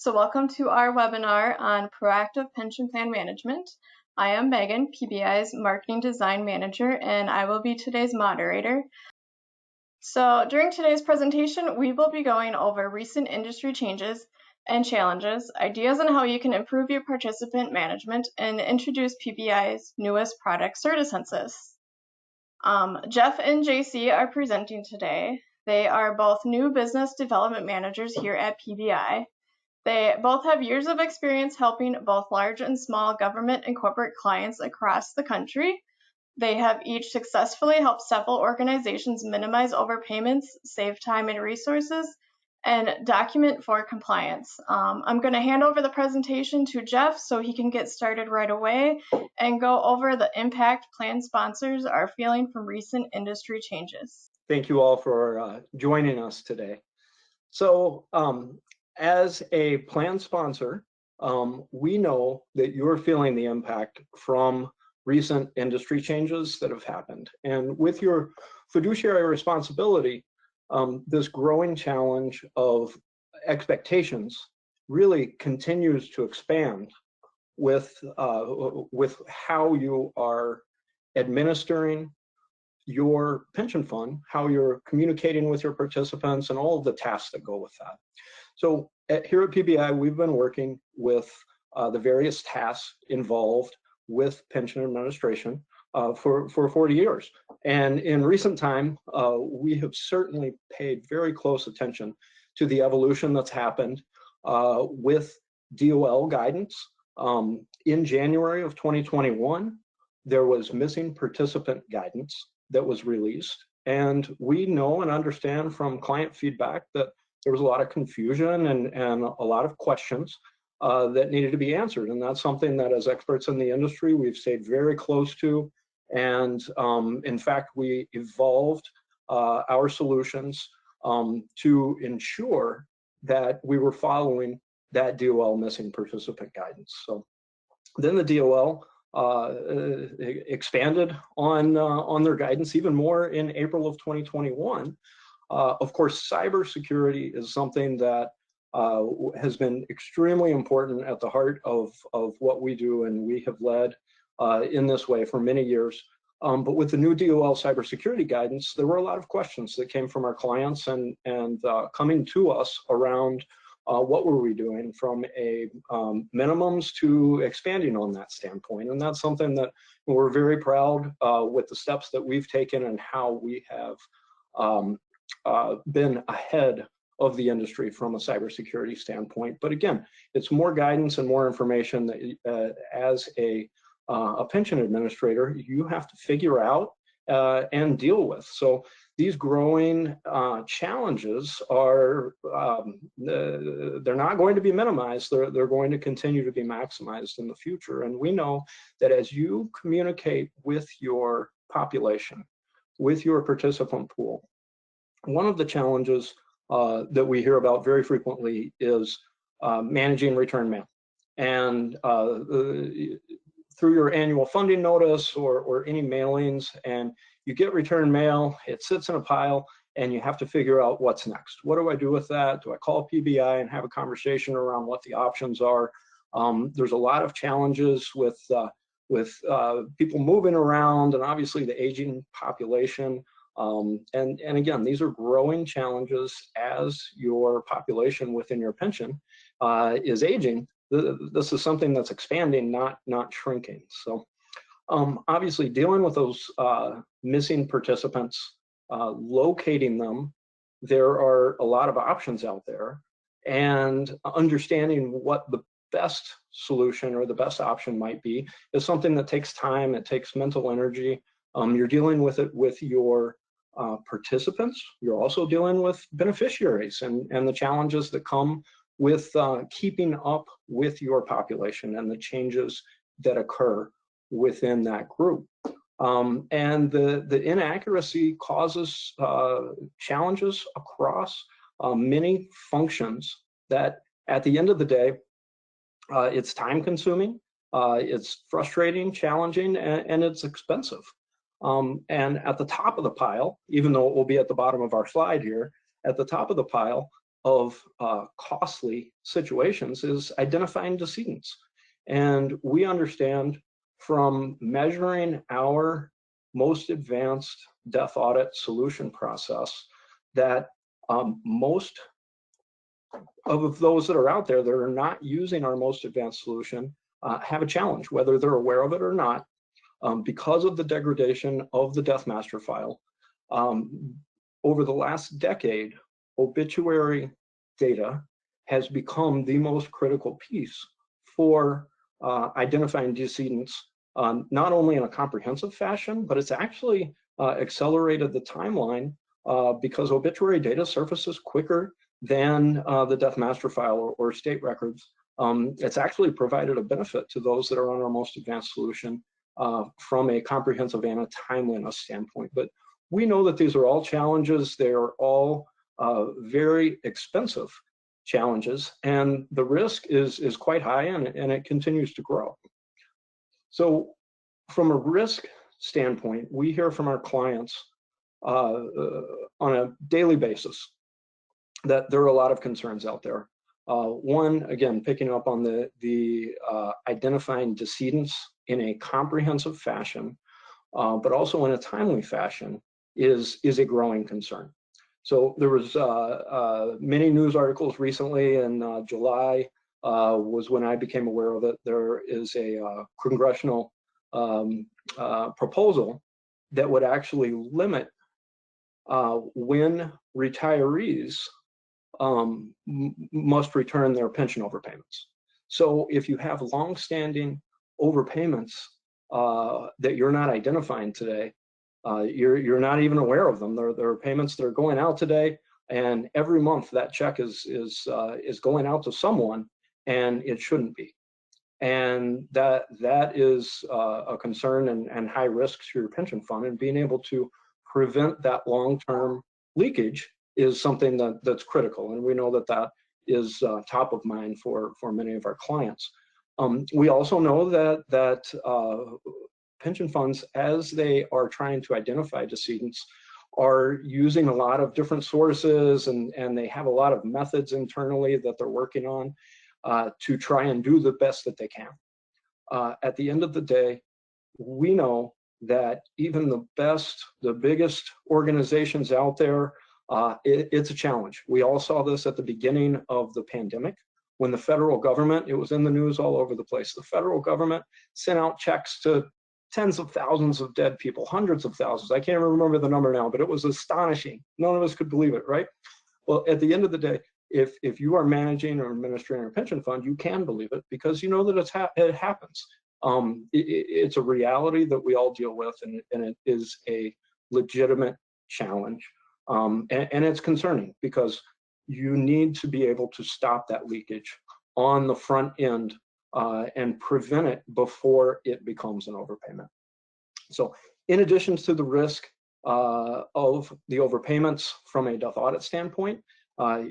So welcome to our webinar on proactive pension plan management. I am Megan, PBI's Marketing Design Manager, and I will be today's moderator. So during today's presentation, we will be going over recent industry changes and challenges, ideas on how you can improve your participant management, and introduce PBI's newest product, CertiCensus. Jeff and JC are presenting today. They are both new business development managers here at PBI. They both have years of experience helping both large and small government and corporate clients across the country. They have each successfully helped several organizations minimize overpayments, save time and resources, and document for compliance. I'm going to hand over the presentation to Jeff so he can get started right away and go over the impact plan sponsors are feeling from recent industry changes. Thank you all for joining us today. So as a plan sponsor, we know that you're feeling the impact from recent industry changes that have happened. And with your fiduciary responsibility, this growing challenge of expectations really continues to expand with how you are administering your pension fund, how you're communicating with your participants, and all of the tasks that go with that. So here at PBI, we've been working with the various tasks involved with pension administration for 40 years. And in recent time, we have certainly paid very close attention to the evolution that's happened with DOL guidance. In January of 2021, there was missing participant guidance that was released. And we know and understand from client feedback that there was a lot of confusion and a lot of questions that needed to be answered. And that's something that as experts in the industry, we've stayed very close to. And in fact, we evolved our solutions to ensure that we were following that DOL missing participant guidance. So then the DOL expanded on their guidance even more in April of 2021. Of course, cybersecurity is something that has been extremely important at the heart of what we do, and we have led in this way for many years. But with the new DOL cybersecurity guidance, there were a lot of questions that came from our clients and coming to us around what were we doing from a minimums to expanding on that standpoint. And that's something that we're very proud with the steps that we've taken and how we have been ahead of the industry from a cybersecurity standpoint. But again, it's more guidance and more information that as a pension administrator, you have to figure out and deal with. So these growing challenges are, they're not going to be minimized, they're going to continue to be maximized in the future. And we know that as you communicate with your population, with your participant pool, one of the challenges that we hear about very frequently is managing return mail. And through your annual funding notice or any mailings, and you get return mail, it sits in a pile, and you have to figure out what's next. What do I do with that? Do I call PBI and have a conversation around what the options are? There's a lot of challenges with people moving around, and obviously the aging population. And again, these are growing challenges as your population within your pension is aging. This is something that's expanding, not shrinking. So obviously dealing with those missing participants, locating them, there are a lot of options out there, and understanding what the best solution or the best option might be is something that takes time, it takes mental energy. You're dealing with it with your participants. You're also dealing with beneficiaries and the challenges that come with keeping up with your population and the changes that occur within that group. And the inaccuracy causes challenges across many functions that at the end of the day, it's time consuming, it's frustrating, challenging, and it's expensive. And at the top of the pile, even though it will be at the bottom of our slide here, at the top of the pile, of costly situations is identifying decedents. And we understand from measuring our most advanced death audit solution process that most of those that are out there that are not using our most advanced solution have a challenge, whether they're aware of it or not, because of the degradation of the death master file. Over the last decade, obituary data has become the most critical piece for identifying decedents, not only in a comprehensive fashion, but it's actually accelerated the timeline because obituary data surfaces quicker than the death master file or state records. It's actually provided a benefit to those that are on our most advanced solution from a comprehensive and a timeliness standpoint. But we know that these are all challenges. They are all very expensive challenges, and the risk is quite high, and it continues to grow. So from a risk standpoint, we hear from our clients on a daily basis that there are a lot of concerns out there. One, again, picking up on the identifying decedents in a comprehensive fashion, but also in a timely fashion, is a growing concern. So there was many news articles recently in July was when I became aware of it. There is a congressional proposal that would actually limit when retirees must return their pension overpayments. So if you have long-standing overpayments that you're not identifying today, you're not even aware of them. There are payments that are going out today, and every month that check is going out to someone, and it shouldn't be. And that is a concern and high risk to your pension fund, and being able to prevent that long-term leakage is something that's critical. And we know that is top of mind for many of our clients. We also know that pension funds, as they are trying to identify decedents, are using a lot of different sources, and they have a lot of methods internally that they're working on to try and do the best that they can. At the end of the day, we know that even the biggest organizations out there, it's a challenge. We all saw this at the beginning of the pandemic when the federal government, it was in the news all over the place, the federal government sent out checks to tens of thousands of dead people, hundreds of thousands. I can't remember the number now, but it was astonishing. None of us could believe it, right? Well, at the end of the day, if you are managing or administering a pension fund, you can believe it because you know that it happens. It's a reality that we all deal with, and it is a legitimate challenge. And it's concerning because you need to be able to stop that leakage on the front end and prevent it before it becomes an overpayment. So in addition to the risk of the overpayments from a death audit standpoint,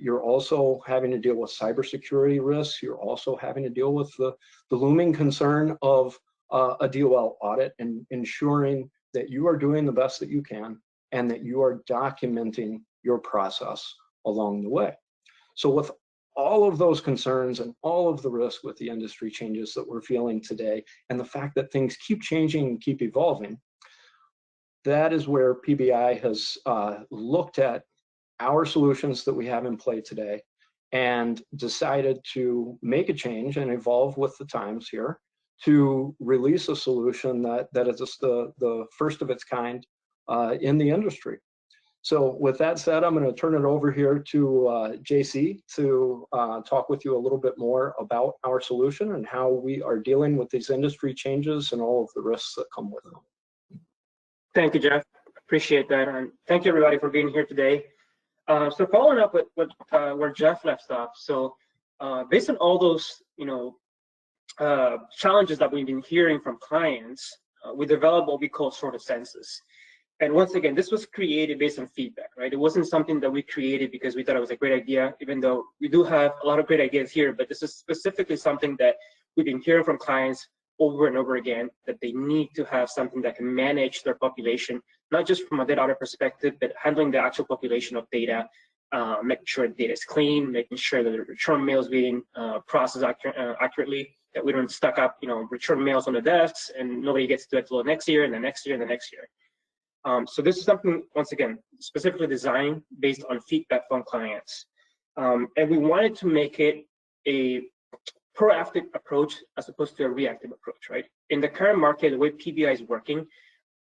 you're also having to deal with cybersecurity risks. You're also having to deal with the looming concern of a DOL audit and ensuring that you are doing the best that you can and that you are documenting your process along the way. So with all of those concerns and all of the risk with the industry changes that we're feeling today, and the fact that things keep changing and keep evolving, that is where PBI has looked at our solutions that we have in play today and decided to make a change and evolve with the times here to release a solution that is the first of its kind in the industry. So with that said, I'm going to turn it over here to JC to talk with you a little bit more about our solution and how we are dealing with these industry changes and all of the risks that come with them. Thank you, Jeff. Appreciate that. And thank you, everybody, for being here today. So following up with where Jeff left off, so based on all those challenges that we've been hearing from clients, we developed what we call CertiCensus. And once again, this was created based on feedback, right? It wasn't something that we created because we thought it was a great idea, even though we do have a lot of great ideas here, but this is specifically something that we've been hearing from clients over and over again, that they need to have something that can manage their population, not just from a data audit perspective, but handling the actual population of data making sure the data is clean, making sure that the return mail is being processed accurately, that we don't stuck up, return mails on the desks and nobody gets to it until the next year and the next year and the next year. So this is something, once again, specifically designed based on feedback from clients. And we wanted to make it a proactive approach as opposed to a reactive approach, right? In the current market, the way PBI is working,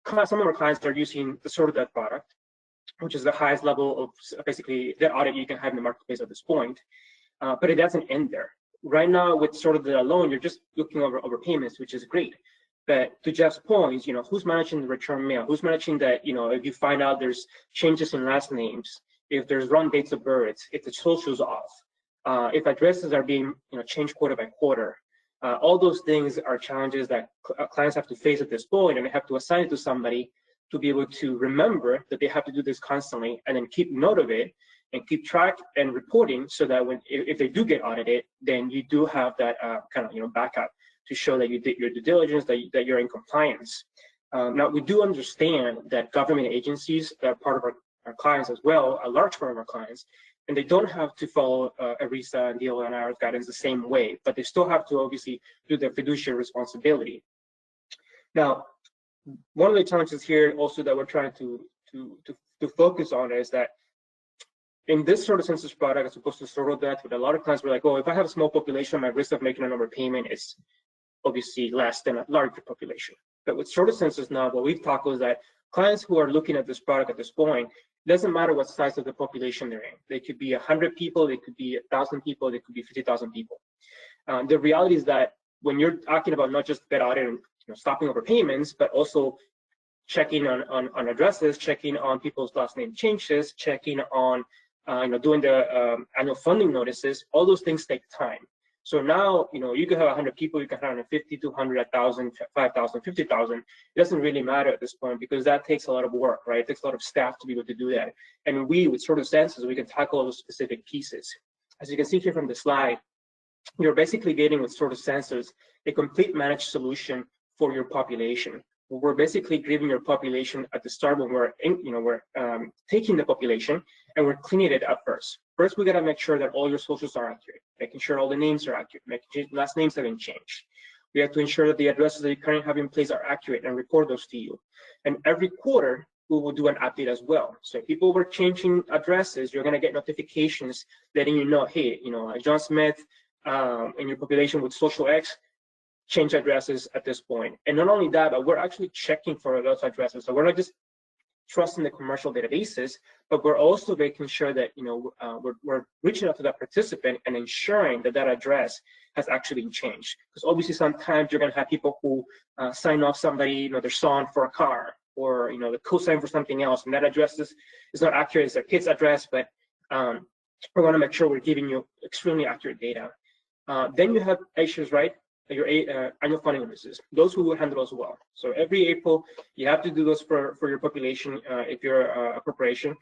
some of our clients are using the sort of that product, which is the highest level of basically that audit you can have in the marketplace at this point, but it doesn't end there. Right now, with sort of the alone, you're just looking over overpayments, which is great. But to Jeff's point, who's managing the return mail? Who's managing that? If you find out there's changes in last names, if there's wrong dates of birth, if the social's off, if addresses are being changed quarter by quarter, all those things are challenges that clients have to face at this point, and they have to assign it to somebody to be able to remember that they have to do this constantly, and then keep note of it and keep track and reporting, so that if they do get audited, then you do have that kind of backup to show that you did your due diligence, that you're in compliance. Now, we do understand that government agencies are part of our clients as well, a large part of our clients, and they don't have to follow ERISA and DOL and IRS guidance the same way, but they still have to obviously do their fiduciary responsibility. Now, one of the challenges here also that we're trying to focus on is that in this sort of census product, as opposed to sort of that, with a lot of clients, we're like, oh, if I have a small population, my risk of making an overpayment is obviously less than a larger population. But with sort of census now, what we've tackled is that clients who are looking at this product at this point, it doesn't matter what size of the population they're in. They could be 100 people, they could be 1,000 people, they could be 50,000 people. The reality is that when you're talking about not just bad audit and stopping overpayments, but also checking on addresses, checking on people's last name changes, checking on doing the annual funding notices, all those things take time. So now, you can have 100 people, you can have 150, 200, 1,000, 5,000, 50,000. It doesn't really matter at this point, because that takes a lot of work, right? It takes a lot of staff to be able to do that. And we, with CertiCensus, we can tackle all those specific pieces. As you can see here from the slide, you're basically getting with CertiCensus a complete managed solution for your population. We're basically giving your population at the start when we're taking the population and we're cleaning it up first. First, we got to make sure that all your socials are accurate, making sure all the names are accurate, making sure last names haven't changed. We have to ensure that the addresses that you currently have in place are accurate and report those to you. And every quarter, we will do an update as well. So if people were changing addresses, you're going to get notifications letting you know, hey, John Smith in your population with social X, change addresses at this point. And not only that, but we're actually checking for those addresses. So we're not just trusting the commercial databases, but we're also making sure that we're reaching out to that participant and ensuring that that address has actually been changed. Because obviously sometimes you're going to have people who sign off somebody, their son for a car, or the co-sign for something else, and that address is not accurate. It's their kid's address, but we want to make sure we're giving you extremely accurate data. Then you have issues, right? Your annual funding notices. Those who will handle those well. So every April, you have to do those for your population if you're a corporation.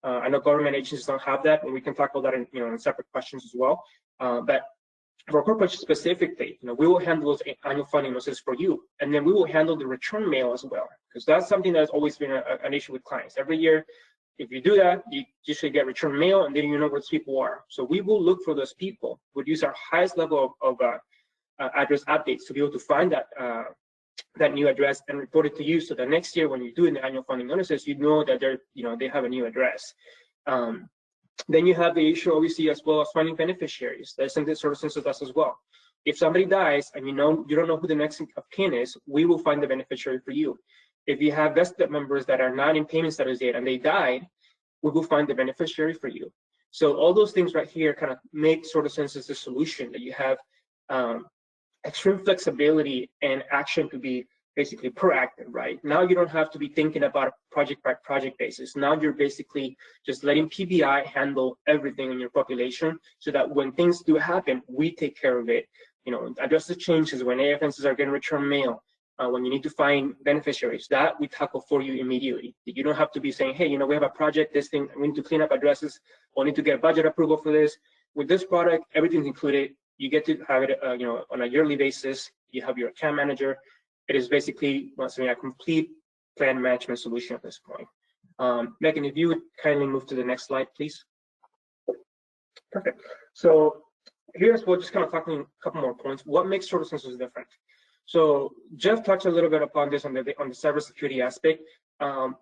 I know government agencies don't have that, and we can tackle that in separate questions as well. But for corporations specifically, we will handle those annual funding notices for you, and then we will handle the return mail as well, because that's something that's always been an issue with clients. Every year, if you do that, you usually get return mail, and then you know where those people are. So we will look for those people. We'll use our highest level of address updates to be able to find that new address and report it to you, so that next year when you're doing the annual funding notices, you know that they have a new address. Then you have the issue, obviously, as well as finding beneficiaries. That's something that CertiCensus does as well. If somebody dies and you don't know who the next of kin is, we will find the beneficiary for you. If you have vested members that are not in payment status yet and they died, we will find the beneficiary for you. So all those things right here kind of make CertiCensus a solution that you have extreme flexibility and action to be basically proactive, right? Now you don't have to be thinking about a project by project basis. Now you're basically just letting PBI handle everything in your population, so that when things do happen, we take care of it. Address the changes, when AFNs are getting return mail, when you need to find beneficiaries, that we tackle for you immediately. You don't have to be saying, hey, we have a project, this thing, we need to clean up addresses, or need to get budget approval for this. With this product, everything's included. You get to have it, on a yearly basis. You have your account manager. It is basically a complete plan management solution at this point. Megan, if you would kindly move to the next slide, please. Perfect. So here's what, just kind of talking a couple more points. What makes CertiCensus different? So Jeff touched a little bit upon this on the cybersecurity aspect.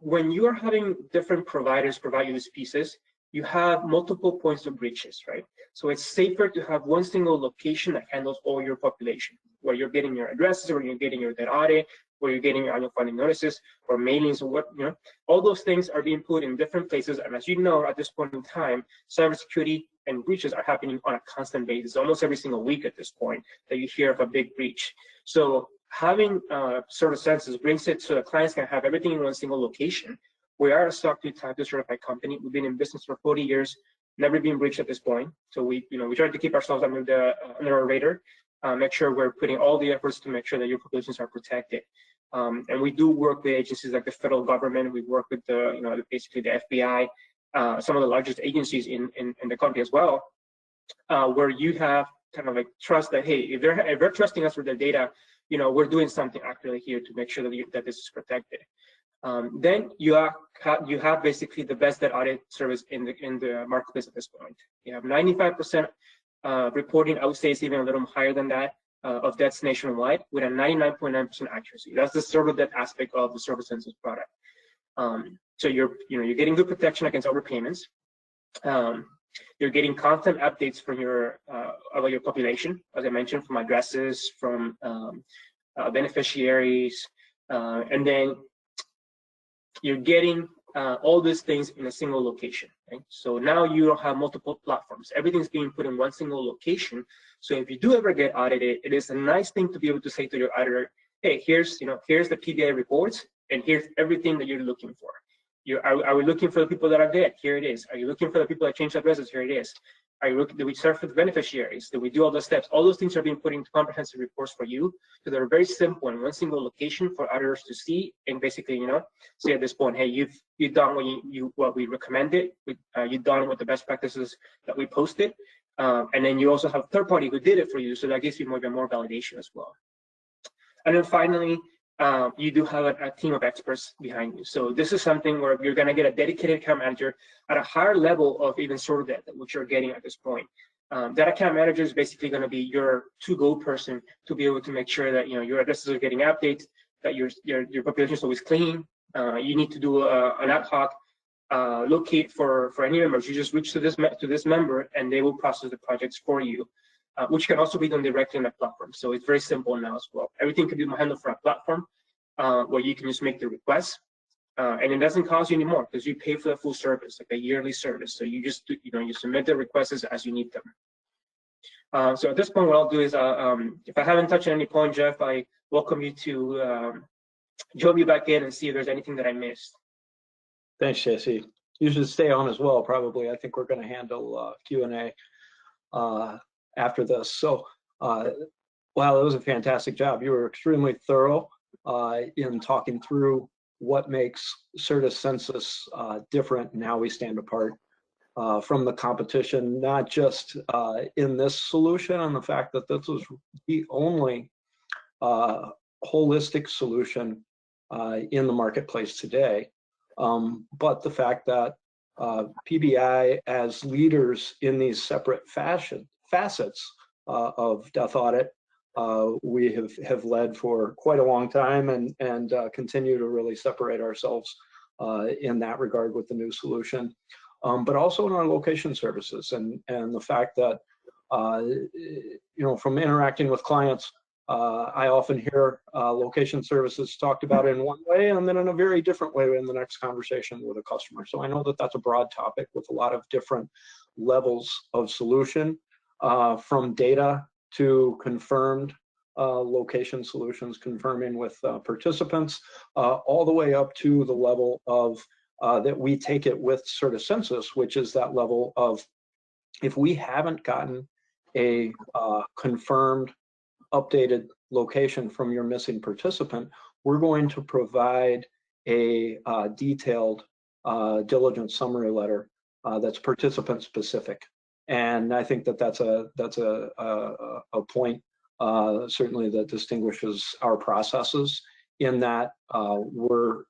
When you are having different providers provide you these pieces, you have multiple points of breaches, right? So it's safer to have one single location that handles all your population, where you're getting your addresses, where you're getting your debt audit, where you're getting your annual funding notices, or mailings, or what, all those things are being put in different places. And as you know, at this point in time, cybersecurity and breaches are happening on a constant basis, almost every single week at this point that you hear of a big breach. So having CertiCensus brings it so that clients can have everything in one single location. We are a SOC 2 Type 2 certified company. We've been in business for 40 years, never been breached at this point. So we try to keep ourselves under our radar, make sure we're putting all the efforts to make sure that your populations are protected. And we do work with agencies like the federal government. We work with basically the FBI, some of the largest agencies in the country as well, where you have kind of like trust that, hey, if they're trusting us with their data, we're doing something accurately here to make sure that this is protected. Then you have basically the best debt audit service in the marketplace at this point. You have 95% reporting. I would say it's even a little higher than that of debts nationwide with a 99.9% accuracy. That's the sort of debt aspect of the CertiCensus product. So you're getting good protection against overpayments. You're getting constant updates from about your population, as I mentioned, from addresses, from beneficiaries, and then you're getting all these things in a single location. Right? So now you don't have multiple platforms. Everything's being put in one single location. So if you do ever get audited, it is a nice thing to be able to say to your auditor, hey, here's the PBI reports, and here's everything that you're looking for. Are we looking for the people that are dead? Here it is. Are you looking for the people that changed addresses? Here it is. Do we serve for the beneficiaries? Do we do all those steps? All those things are being put into comprehensive reports for you. So they're very simple in one single location for others to see and basically, say at this point, hey, you've done what we recommended. You've done what the best practices that we posted. And then you also have a third party who did it for you. So that gives you more validation as well. And then finally, you do have a team of experts behind you. So this is something where you're going to get a dedicated account manager at a higher level of even sort of debt, which you're getting at this point. That account manager is basically going to be your to-go person to be able to make sure that your addresses are getting updates, that your population is always clean. You need to do an ad hoc locate for any members. You just reach to this member, and they will process the projects for you. Which can also be done directly on the platform. So it's very simple now as well. Everything can be handled from a platform where you can just make the request, and it doesn't cost you anymore because you pay for the full service, like a yearly service. So you just you submit the requests as you need them. So at this point, what I'll do is, if I haven't touched on any point, Jeff, I welcome you to join me back in and see if there's anything that I missed. Thanks, Jesse. You should stay on as well, probably. I think we're going to handle Q&A. After this. So, wow, that was a fantastic job. You were extremely thorough in talking through what makes CertiCensus different and how we stand apart from the competition, not just in this solution and the fact that this was the only holistic solution in the marketplace today, but the fact that PBI, as leaders in these separate facets of death audit, we have led for quite a long time and continue to really separate ourselves in that regard with the new solution, but also in our location services and the fact that from interacting with clients, I often hear location services talked about in one way and then in a very different way in the next conversation with a customer. So I know that that's a broad topic with a lot of different levels of solution, from data to confirmed location solutions, confirming with participants, all the way up to the level of that we take it with CertiCensus, which is that level of if we haven't gotten a confirmed updated location from your missing participant, we're going to provide a detailed diligence summary letter that's participant specific. And I think that that's a point certainly that distinguishes our processes in that we're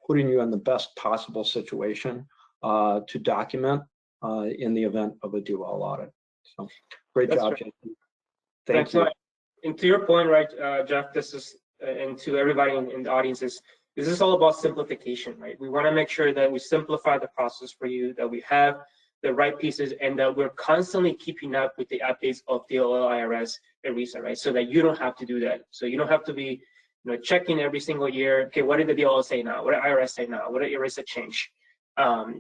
putting you in the best possible situation to document in the event of a DOL audit. So great That's job, right. Jason. Thank you. And to your point, right, Jeff, this is, and to everybody in the audience, this is all about simplification, right? We want to make sure that we simplify the process for you, that we have the right pieces, and that we're constantly keeping up with the updates of DOL, IRS, and RESA, right? So that you don't have to do that. So you don't have to be, checking every single year. Okay, what did the DOL say now? What did IRS say now? What did ERISA change?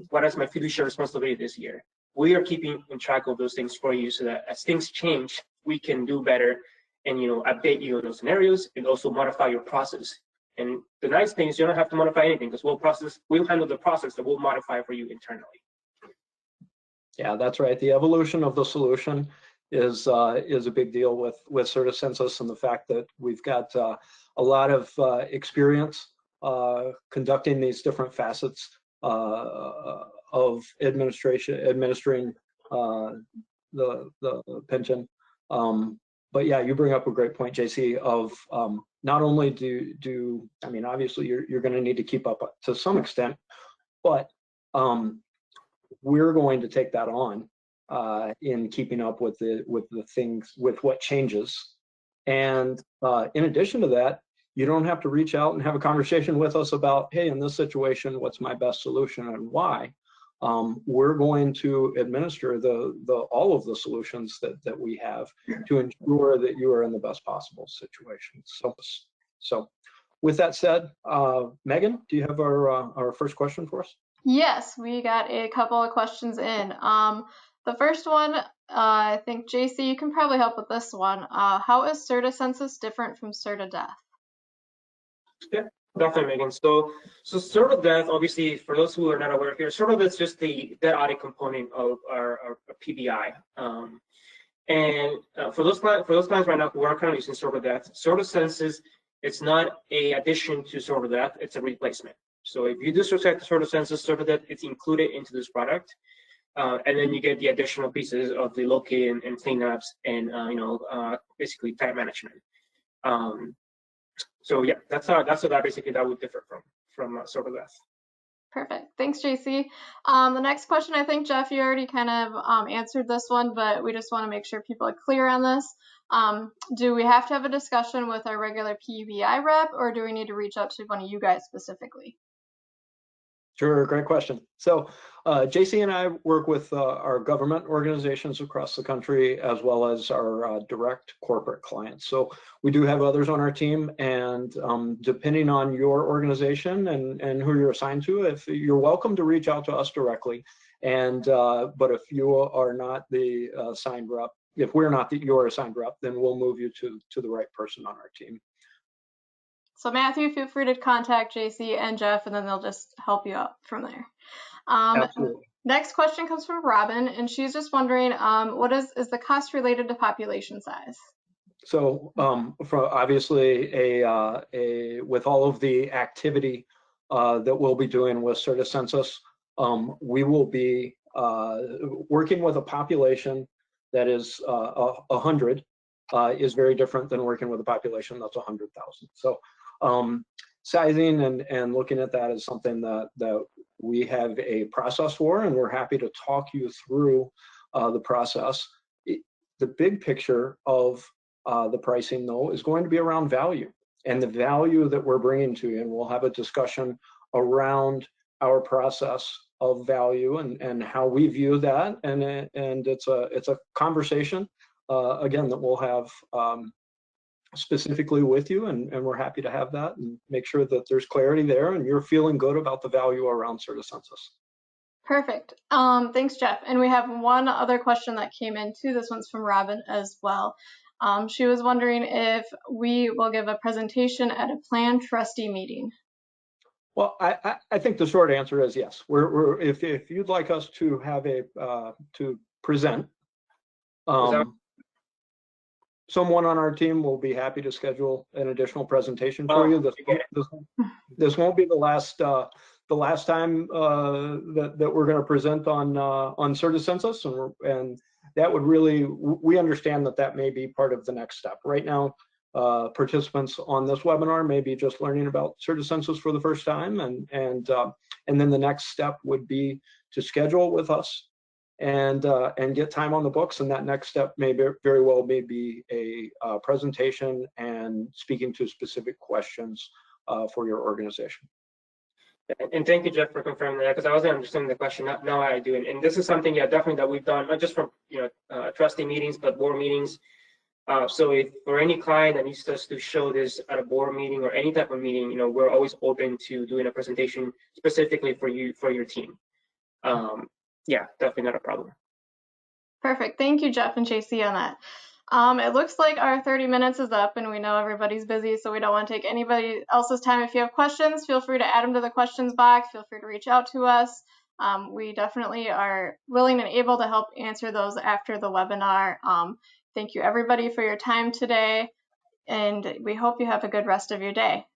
What is my fiduciary responsibility this year? We are keeping in track of those things for you, so that as things change, we can do better and update you on those scenarios, and also modify your process. And the nice thing is you don't have to modify anything, because we'll handle the process that we'll modify for you internally. Yeah, that's right. The evolution of the solution is a big deal with CertiCensus, and the fact that we've got a lot of experience conducting these different facets of administering the pension. But yeah, you bring up a great point, JC, of not only I mean, obviously you're going to need to keep up to some extent, but we're going to take that on in keeping up with the things, with what changes. And in addition to that, you don't have to reach out and have a conversation with us about, hey, in this situation, what's my best solution and why? We're going to administer all of the solutions that we have to ensure that you are in the best possible situation. So with that said, Megan, do you have our first question for us? Yes, we got a couple of questions in. The first one, I think, JC, you can probably help with this one. How is CertiCensus different from CertiDeath? Yeah, definitely, Megan. So CertiDeath, obviously, for those who are not aware here, CertiDeath is just the debt audit component of our PBI. And for those clients right now who are currently using CertiDeath, CertiCensus, it's not a addition to CertiDeath, it's a replacement. So if you do CertiCensus, CertiDeath, it's included into this product. And then you get the additional pieces of the locate and cleanups and basically time management. So yeah, that's how basically that would differ from CertiDeath. Perfect. Thanks, JC. The next question, I think, Jeff, you already kind of answered this one, but we just want to make sure people are clear on this. Do we have to have a discussion with our regular PBI rep, or do we need to reach out to one of you guys specifically? Sure, great question. So JC and I work with our government organizations across the country, as well as our direct corporate clients. So we do have others on our team, and depending on your organization and who you're assigned to, if you're welcome to reach out to us directly. And but if you are not the assigned rep, if we're not your assigned rep, then we'll move you to the right person on our team. So Matthew, feel free to contact JC and Jeff, and then they'll just help you out from there. Absolutely. Next question comes from Robin, and she's just wondering, what is the cost related to population size? So for obviously with all of the activity that we'll be doing with CertiCensus, we will be working with a population that is 100 is very different than working with a population that's 100,000. So sizing and looking at that is something that we have a process for, and we're happy to talk you through the process. The big picture of the pricing, though, is going to be around value and the value that we're bringing to you, and we'll have a discussion around our process of value and how we view that, and it's a conversation again that we'll have specifically with you, and we're happy to have that and make sure that there's clarity there and you're feeling good about the value around CertiCensus. Perfect. Thanks, Jeff. And we have one other question that came in too. This one's from Robin as well. She was wondering if we will give a presentation at a plan trustee meeting. Well, I think the short answer is yes. If you'd like us to have to present, someone on our team will be happy to schedule an additional presentation for you. This won't be the last time that we're going to present on CertiCensus, and that would really, we understand that may be part of the next step. Right now, participants on this webinar may be just learning about CertiCensus for the first time, and then the next step would be to schedule with us and get time on the books. And that next step may very well be a presentation and speaking to specific questions for your organization. And thank you, Jeff, for confirming that, because I wasn't understanding the question. Now I do, and this is something, yeah, definitely that we've done, not just from trustee meetings, but board meetings. So if for any client that needs us to show this at a board meeting or any type of meeting, we're always open to doing a presentation specifically for your team. Yeah, definitely not a problem. Perfect. Thank you, Jeff and JC, on that. It looks like our 30 minutes is up, and we know everybody's busy, so we don't want to take anybody else's time. If you have questions, feel free to add them to the questions box. Feel free to reach out to us. We definitely are willing and able to help answer those after the webinar. Thank you, everybody, for your time today, and we hope you have a good rest of your day.